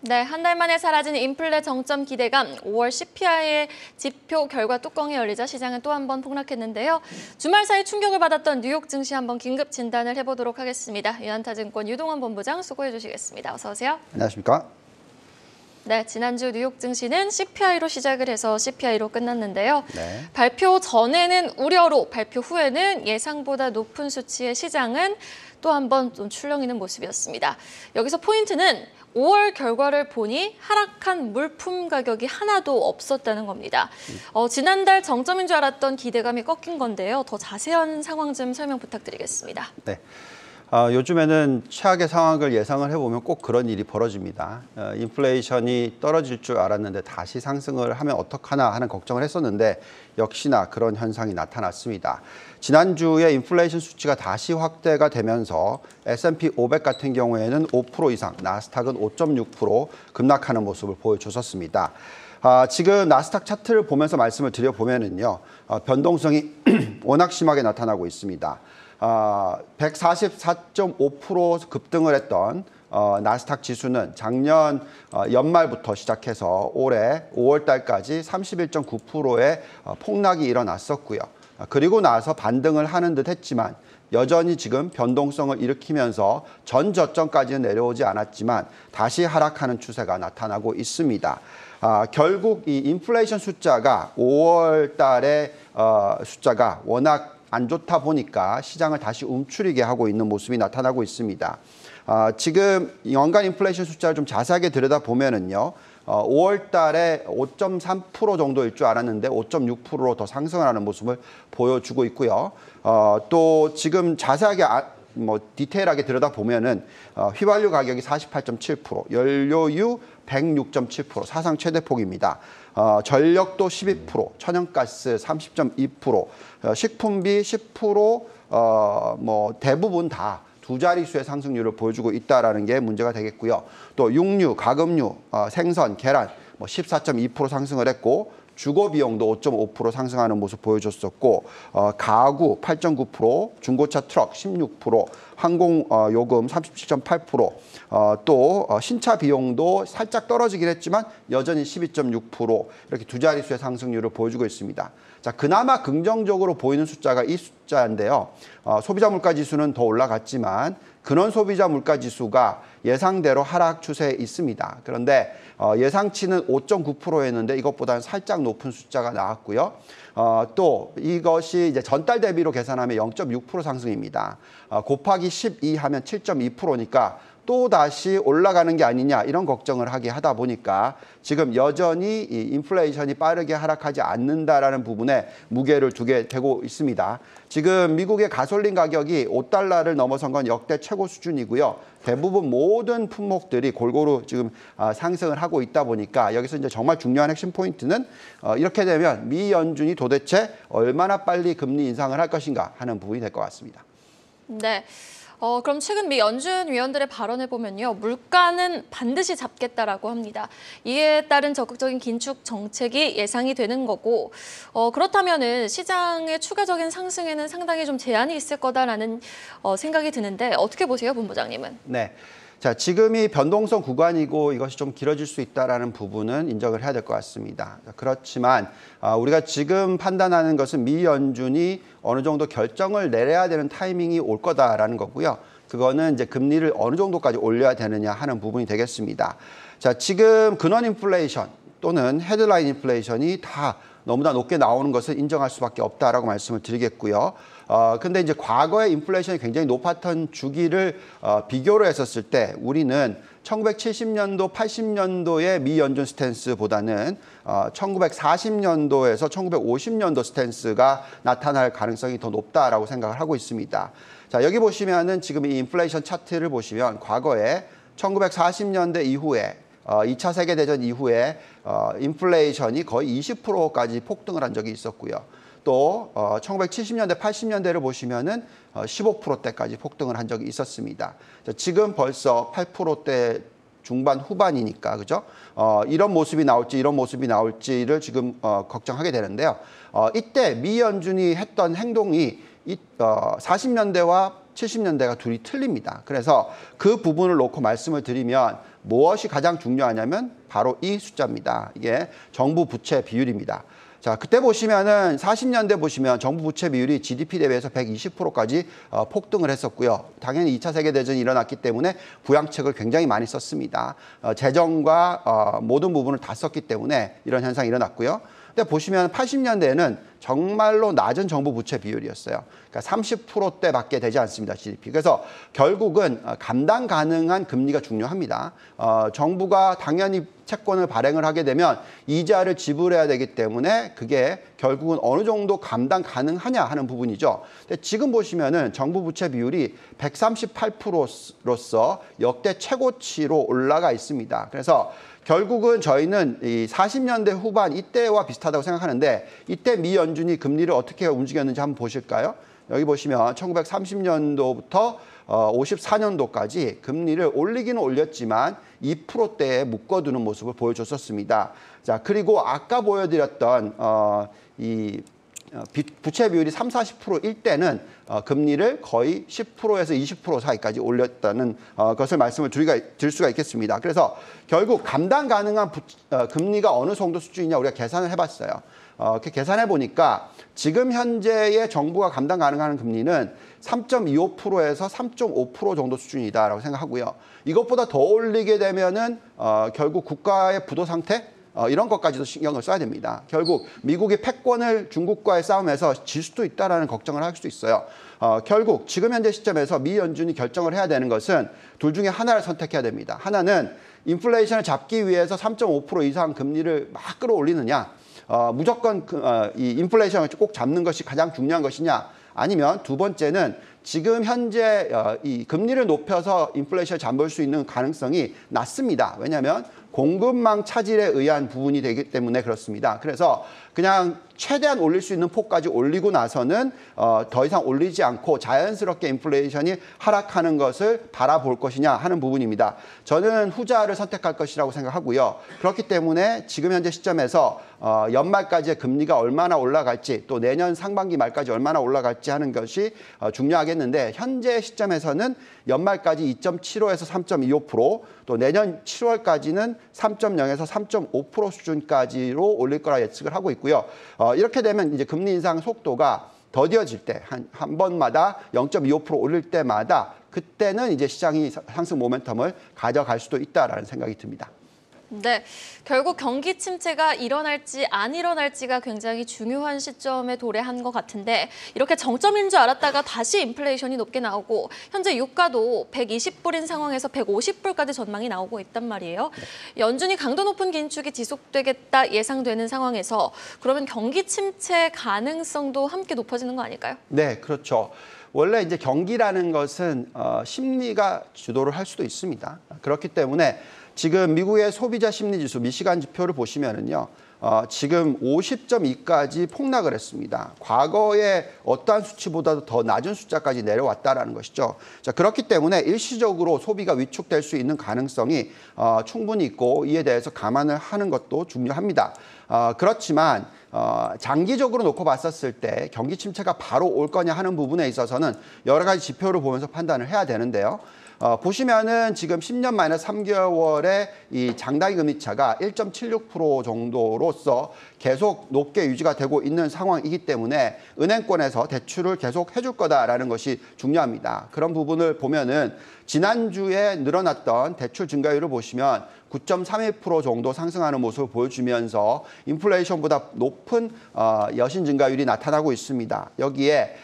네, 한 달 만에 사라진 인플레 정점 기대감, 5월 CPI의 지표 결과 뚜껑이 열리자 시장은 또 한 번 폭락했는데요. 주말 사이 충격을 받았던 뉴욕 증시 한번 긴급 진단을 해보도록 하겠습니다. 유한타증권 유동원 본부장 수고해 주시겠습니다. 어서 오세요. 안녕하십니까? 네, 지난주 뉴욕 증시는 CPI로 시작을 해서 CPI로 끝났는데요. 네. 발표 전에는 우려로, 발표 후에는 예상보다 높은 수치의 시장은 또 한 번 좀 출렁이는 모습이었습니다. 여기서 포인트는 5월 결과를 보니 하락한 물품 가격이 하나도 없었다는 겁니다. 지난달 정점인 줄 알았던 기대감이 꺾인 건데요. 더 자세한 상황 좀 설명 부탁드리겠습니다. 네. 요즘에는 최악의 상황을 예상을 해보면 꼭 그런 일이 벌어집니다. 인플레이션이 떨어질 줄 알았는데 다시 상승을 하면 어떡하나 하는 걱정을 했었는데 역시나 그런 현상이 나타났습니다. 지난주에 인플레이션 수치가 다시 확대가 되면서 S&P 500 같은 경우에는 5% 이상, 나스닥은 5.6% 급락하는 모습을 보여줬었습니다. 지금 나스닥 차트를 보면서 말씀을 드려보면은요, 변동성이 워낙 심하게 나타나고 있습니다. 144.5% 급등을 했던 나스닥 지수는 작년 연말부터 시작해서 올해 5월 달까지 31.9%의 폭락이 일어났었고요. 그리고 나서 반등을 하는 듯 했지만 여전히 지금 변동성을 일으키면서 전 저점까지는 내려오지 않았지만 다시 하락하는 추세가 나타나고 있습니다. 결국 이 인플레이션 숫자가 5월 달에 숫자가 워낙 안 좋다 보니까 시장을 다시 움츠리게 하고 있는 모습이 나타나고 있습니다. 지금 연간 인플레이션 숫자를 좀 자세하게 들여다보면은요, 5월 달에 5.3% 정도일 줄 알았는데 5.6%로 더 상승하는 모습을 보여주고 있고요. 또 지금 자세하게 디테일하게 들여다보면은 휘발유 가격이 48.7%, 연료유 106.7%, 사상 최대 폭입니다. 전력도 12%, 천연가스 30.2%, 식품비 10%, 대부분 다 두 자릿수의 상승률을 보여주고 있다는 게 문제가 되겠고요. 또 육류, 가금류, 생선, 계란 14.2% 상승을 했고 주거 비용도 5.5% 상승하는 모습 보여줬었고 가구 8.9%, 중고차 트럭 16%, 항공 요금 37.8%, 또 신차 비용도 살짝 떨어지긴 했지만 여전히 12.6% 이렇게 두 자릿수의 상승률을 보여주고 있습니다. 자, 그나마 긍정적으로 보이는 숫자가 이 숫자인데요. 소비자 물가 지수는 더 올라갔지만 근원 소비자 물가 지수가 예상대로 하락 추세에 있습니다. 그런데 예상치는 5.9%였는데 이것보다는 살짝 높은 숫자가 나왔고요. 또 이것이 이제 전달 대비로 계산하면 0.6% 상승입니다. 곱하기 12 하면 7.2%니까 또 다시 올라가는 게 아니냐 이런 걱정을 하게 하다 보니까 지금 여전히 이 인플레이션이 빠르게 하락하지 않는다라는 부분에 무게를 두게 되고 있습니다. 지금 미국의 가솔린 가격이 $5를 넘어선 건 역대 최고 수준이고요. 대부분 모든 품목들이 골고루 지금 상승을 하고 있다 보니까 여기서 이제 정말 중요한 핵심 포인트는 이렇게 되면 미 연준이 도대체 얼마나 빨리 금리 인상을 할 것인가 하는 부분이 될 것 같습니다. 네. 그럼 최근 미 연준 위원들의 발언을 보면요. 물가는 반드시 잡겠다라고 합니다. 이에 따른 적극적인 긴축 정책이 예상이 되는 거고 그렇다면은 시장의 추가적인 상승에는 상당히 좀 제한이 있을 거다라는 생각이 드는데 어떻게 보세요, 본부장님은? 네. 자, 지금이 변동성 구간이고 이것이 좀 길어질 수 있다는 부분은 인정을 해야 될 것 같습니다. 그렇지만 우리가 지금 판단하는 것은 미 연준이 어느 정도 결정을 내려야 되는 타이밍이 올 거다라는 거고요. 그거는 이제 금리를 어느 정도까지 올려야 되느냐 하는 부분이 되겠습니다. 자, 지금 근원 인플레이션 또는 헤드라인 인플레이션이 다 너무나 높게 나오는 것을 인정할 수밖에 없다라고 말씀을 드리겠고요. 근데 이제 과거에 인플레이션이 굉장히 높았던 주기를 비교를 했었을 때 우리는 1970년도, 80년도의 미 연준 스탠스보다는 1940년도에서 1950년도 스탠스가 나타날 가능성이 더 높다라고 생각을 하고 있습니다. 자, 여기 보시면은 지금 이 인플레이션 차트를 보시면 과거에 1940년대 이후에 2차 세계대전 이후에 인플레이션이 거의 20%까지 폭등을 한 적이 있었고요. 또 1970년대, 80년대를 보시면은 15%대까지 폭등을 한 적이 있었습니다. 지금 벌써 8%대 중반 후반이니까 그죠? 이런 모습이 나올지 이런 모습이 나올지를 지금 걱정하게 되는데요. 이때 미 연준이 했던 행동이 40년대와 70년대가 둘이 틀립니다. 그래서 그 부분을 놓고 말씀을 드리면 무엇이 가장 중요하냐면 바로 이 숫자입니다. 이게 정부 부채 비율입니다. 자, 그때 보시면은 40년대 보시면 정부 부채 비율이 GDP 대비해서 120%까지 폭등을 했었고요. 당연히 2차 세계대전이 일어났기 때문에 부양책을 굉장히 많이 썼습니다. 재정과 모든 부분을 다 썼기 때문에 이런 현상이 일어났고요. 근데 보시면 80년대에는 정말로 낮은 정부 부채 비율이었어요. 그러니까 30%대밖에 되지 않습니다, GDP. 그래서 결국은 감당 가능한 금리가 중요합니다. 정부가 당연히 채권을 발행을 하게 되면 이자를 지불해야 되기 때문에 그게 결국은 어느 정도 감당 가능하냐 하는 부분이죠. 근데 지금 보시면은 정부 부채 비율이 138%로서 역대 최고치로 올라가 있습니다. 그래서 결국은 저희는 이 40년대 후반 이때와 비슷하다고 생각하는데 이때 미 연준이 금리를 어떻게 움직였는지 한번 보실까요? 여기 보시면 1930년도부터 54년도까지 금리를 올리기는 올렸지만 2%대에 묶어두는 모습을 보여줬었습니다. 자, 그리고 아까 보여드렸던 부채 비율이 30~40%일 때는 금리를 거의 10%에서 20% 사이까지 올렸다는 것을 말씀을 드릴 수가 있겠습니다. 그래서 결국 감당 가능한 금리가 어느 정도 수준이냐 우리가 계산을 해봤어요. 이렇게 계산해 보니까 지금 현재의 정부가 감당 가능한 금리는 3.25%에서 3.5% 정도 수준이다라고 생각하고요. 이것보다 더 올리게 되면은 결국 국가의 부도 상태 이런 것까지도 신경을 써야 됩니다. 결국 미국이 패권을 중국과의 싸움에서 질 수도 있다라는 걱정을 할 수 있어요. 결국 지금 현재 시점에서 미 연준이 결정을 해야 되는 것은 둘 중에 하나를 선택해야 됩니다. 하나는 인플레이션을 잡기 위해서 3.5% 이상 금리를 막 끌어올리느냐, 무조건 이 인플레이션을 꼭 잡는 것이 가장 중요한 것이냐, 아니면 두 번째는 지금 현재 이 금리를 높여서 인플레이션을 잡을 수 있는 가능성이 낮습니다. 왜냐하면 공급망 차질에 의한 부분이 되기 때문에 그렇습니다. 그래서 그냥 최대한 올릴 수 있는 폭까지 올리고 나서는 더 이상 올리지 않고 자연스럽게 인플레이션이 하락하는 것을 바라볼 것이냐 하는 부분입니다. 저는 후자를 선택할 것이라고 생각하고요. 그렇기 때문에 지금 현재 시점에서 연말까지의 금리가 얼마나 올라갈지 또 내년 상반기 말까지 얼마나 올라갈지 하는 것이 중요하겠는데 현재 시점에서는 연말까지 2.75에서 3.25%, 또 내년 7월까지는 3.0에서 3.5% 수준까지로 올릴 거라 예측을 하고 있고요. 이렇게 되면 이제 금리 인상 속도가 더뎌질 때 한 번마다 0.25% 올릴 때마다 그때는 이제 시장이 상승 모멘텀을 가져갈 수도 있다라는 생각이 듭니다. 네, 결국 경기 침체가 일어날지 안 일어날지가 굉장히 중요한 시점에 도래한 것 같은데 이렇게 정점인 줄 알았다가 다시 인플레이션이 높게 나오고 현재 유가도 120불인 상황에서 150불까지 전망이 나오고 있단 말이에요. 연준이 강도 높은 긴축이 지속되겠다 예상되는 상황에서 그러면 경기 침체 가능성도 함께 높아지는 거 아닐까요? 네, 그렇죠. 원래 이제 경기라는 것은 심리가 주도를 할 수도 있습니다. 그렇기 때문에 지금 미국의 소비자 심리지수 미시간 지표를 보시면은요, 지금 50.2까지 폭락을 했습니다. 과거의 어떠한 수치보다도 더 낮은 숫자까지 내려왔다라는 것이죠. 자, 그렇기 때문에 일시적으로 소비가 위축될 수 있는 가능성이 충분히 있고 이에 대해서 감안을 하는 것도 중요합니다. 그렇지만 장기적으로 놓고 봤었을 때 경기 침체가 바로 올 거냐 하는 부분에 있어서는 여러 가지 지표를 보면서 판단을 해야 되는데요. 보시면은 지금 10년 마이너스 3개월의 이 장단기 금리 차가 1.76% 정도로서 계속 높게 유지가 되고 있는 상황이기 때문에 은행권에서 대출을 계속 해줄 거다라는 것이 중요합니다. 그런 부분을 보면은 지난주에 늘어났던 대출 증가율을 보시면 9.31% 정도 상승하는 모습을 보여주면서 인플레이션보다 높은 여신 증가율이 나타나고 있습니다. 여기에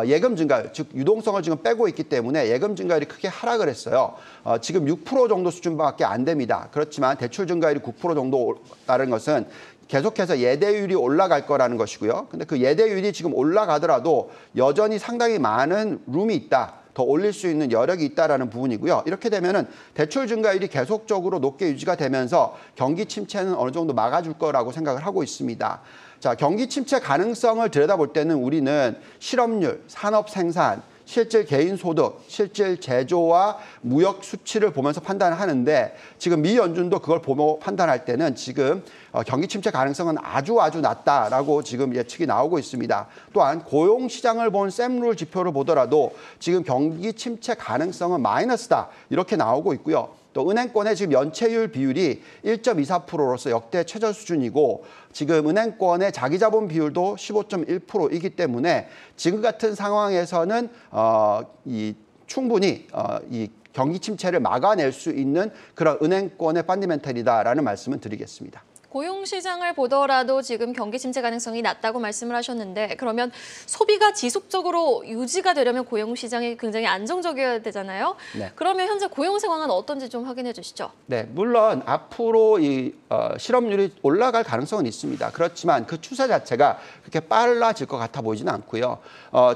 예금 증가율, 즉 유동성을 지금 빼고 있기 때문에 예금 증가율이 크게 하락을 했어요. 지금 6% 정도 수준밖에 안 됩니다. 그렇지만 대출 증가율이 9% 정도라는 것은 계속해서 예대율이 올라갈 거라는 것이고요. 근데 그 예대율이 지금 올라가더라도 여전히 상당히 많은 룸이 있다. 더 올릴 수 있는 여력이 있다라는 부분이고요. 이렇게 되면은 대출 증가율이 계속적으로 높게 유지가 되면서 경기 침체는 어느 정도 막아줄 거라고 생각을 하고 있습니다. 자, 경기 침체 가능성을 들여다볼 때는 우리는 실업률, 산업 생산, 실질 개인 소득, 실질 제조와 무역 수치를 보면서 판단을 하는데 지금 미 연준도 그걸 보고 판단할 때는 지금 경기 침체 가능성은 아주 낮다라고 지금 예측이 나오고 있습니다. 또한 고용 시장을 본 샘룰 지표를 보더라도 지금 경기 침체 가능성은 마이너스다 이렇게 나오고 있고요. 또 은행권의 지금 연체율 비율이 1.24%로서 역대 최저 수준이고 지금 은행권의 자기자본 비율도 15.1%이기 때문에 지금 같은 상황에서는 충분히 이 경기 침체를 막아낼 수 있는 그런 은행권의 펀더멘털이다라는 말씀을 드리겠습니다. 고용 시장을 보더라도 지금 경기 침체 가능성이 낮다고 말씀을 하셨는데 그러면 소비가 지속적으로 유지가 되려면 고용 시장이 굉장히 안정적이어야 되잖아요. 네. 그러면 현재 고용 상황은 어떤지 좀 확인해 주시죠. 네, 물론 앞으로 이 실업률이 올라갈 가능성은 있습니다. 그렇지만 그 추세 자체가 그렇게 빨라질 것 같아 보이지는 않고요.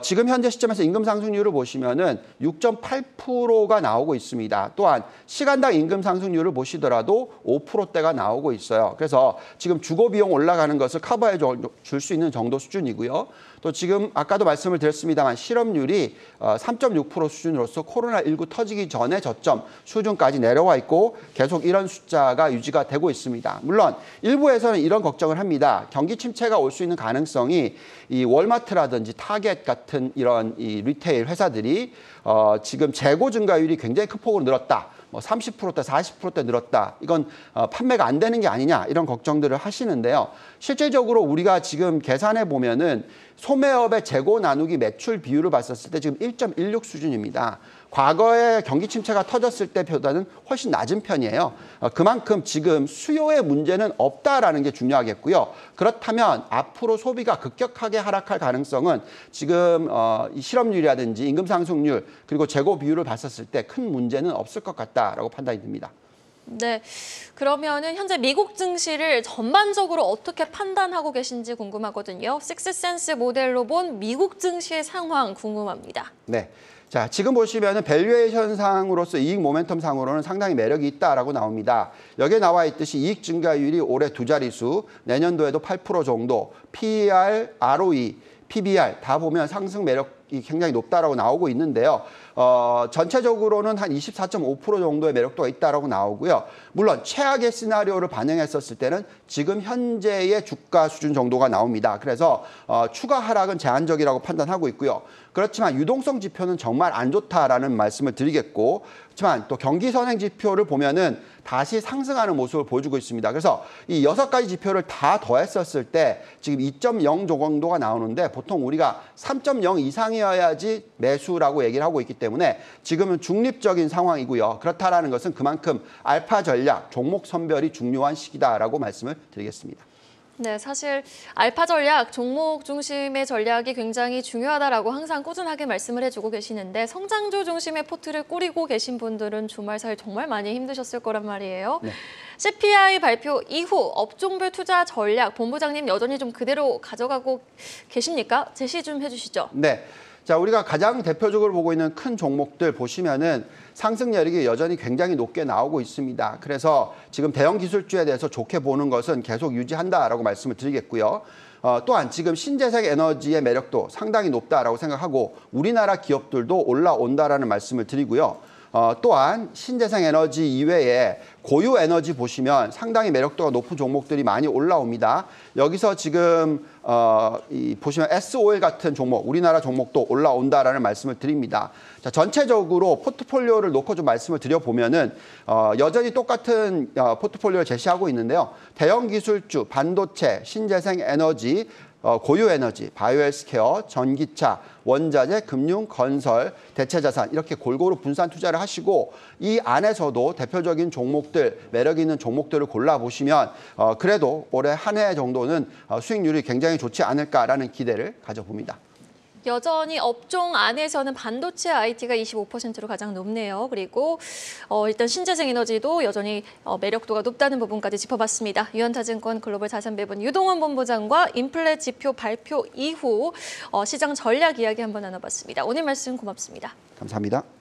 지금 현재 시점에서 임금 상승률을 보시면은 6.8%가 나오고 있습니다. 또한 시간당 임금 상승률을 보시더라도 5%대가 나오고 있어요. 그래서 지금 주거 비용 올라가는 것을 커버해 줄 수 있는 정도 수준이고요. 또 지금 아까도 말씀을 드렸습니다만 실업률이 3.6% 수준으로서 코로나19 터지기 전에 저점 수준까지 내려와 있고 계속 이런 숫자가 유지가 되고 있습니다. 물론 일부에서는 이런 걱정을 합니다. 경기 침체가 올 수 있는 가능성이 이 월마트라든지 타겟 같은 이런 이 리테일 회사들이 지금 재고 증가율이 굉장히 큰 폭으로 늘었다. 뭐 30%대, 40%대 늘었다. 이건 판매가 안 되는 게 아니냐 이런 걱정들을 하시는데요. 실질적으로 우리가 지금 계산해 보면은 소매업의 재고 나누기 매출 비율을 봤었을 때 지금 1.16 수준입니다. 과거에 경기 침체가 터졌을 때보다는 훨씬 낮은 편이에요. 그만큼 지금 수요의 문제는 없다라는 게 중요하겠고요. 그렇다면 앞으로 소비가 급격하게 하락할 가능성은 지금 이 실업률이라든지 임금 상승률 그리고 재고 비율을 봤었을 때 큰 문제는 없을 것 같다라고 판단이 듭니다. 네, 그러면은 현재 미국 증시를 전반적으로 어떻게 판단하고 계신지 궁금하거든요. 식스센스 모델로 본 미국 증시의 상황 궁금합니다. 네. 자, 지금 보시면은 밸류에이션 상으로서 이익 모멘텀 상으로는 상당히 매력이 있다라고 나옵니다. 여기에 나와 있듯이 이익 증가율이 올해 두 자릿수, 내년도에도 8% 정도, PER, ROE, PBR 다 보면 상승 매력이 굉장히 높다라고 나오고 있는데요. 전체적으로는 한 24.5% 정도의 매력도가 있다라고 나오고요. 물론 최악의 시나리오를 반영했었을 때는 지금 현재의 주가 수준 정도가 나옵니다. 그래서 추가 하락은 제한적이라고 판단하고 있고요. 그렇지만 유동성 지표는 정말 안 좋다라는 말씀을 드리겠고, 그렇지만 또 경기 선행 지표를 보면은 다시 상승하는 모습을 보여주고 있습니다. 그래서 이 6가지 지표를 다 더했었을 때 지금 2.0 정도가 나오는데 보통 우리가 3.0 이상이어야지 매수라고 얘기를 하고 있기 때문에 지금은 중립적인 상황이고요. 그렇다라는 것은 그만큼 알파 전략, 종목 선별이 중요한 시기다라고 말씀을 드리겠습니다. 네, 사실 알파 전략, 종목 중심의 전략이 굉장히 중요하다라고 항상 꾸준하게 말씀을 해주고 계시는데 성장주 중심의 포트를 꾸리고 계신 분들은 주말 사이 정말 많이 힘드셨을 거란 말이에요. 네. CPI 발표 이후 업종별 투자 전략, 본부장님 여전히 좀 그대로 가져가고 계십니까? 제시 좀 해주시죠. 네. 자, 우리가 가장 대표적으로 보고 있는 큰 종목들 보시면은 상승 여력이 여전히 굉장히 높게 나오고 있습니다. 그래서 지금 대형 기술주에 대해서 좋게 보는 것은 계속 유지한다라고 말씀을 드리겠고요. 또한 지금 신재생 에너지의 매력도 상당히 높다라고 생각하고 우리나라 기업들도 올라온다라는 말씀을 드리고요. 또한 신재생 에너지 이외에 고유 에너지 보시면 상당히 매력도가 높은 종목들이 많이 올라옵니다. 여기서 지금 보시면 S-오일 같은 종목, 우리나라 종목도 올라온다라는 말씀을 드립니다. 자, 전체적으로 포트폴리오를 놓고 좀 말씀을 드려보면은 여전히 똑같은 포트폴리오를 제시하고 있는데요. 대형 기술주, 반도체, 신재생 에너지, 고유 에너지, 바이오 헬스케어, 전기차, 원자재, 금융, 건설, 대체자산 이렇게 골고루 분산 투자를 하시고 이 안에서도 대표적인 종목들, 매력 있는 종목들을 골라보시면 그래도 올해 한 해 정도는 수익률이 굉장히 좋지 않을까라는 기대를 가져봅니다. 여전히 업종 안에서는 반도체 IT가 25%로 가장 높네요. 그리고 일단 신재생 에너지도 여전히 매력도가 높다는 부분까지 짚어봤습니다. 유현타증권 글로벌 자산배분 유동원 본부장과 인플레 지표 발표 이후 시장 전략 이야기 한번 나눠봤습니다. 오늘 말씀 고맙습니다. 감사합니다.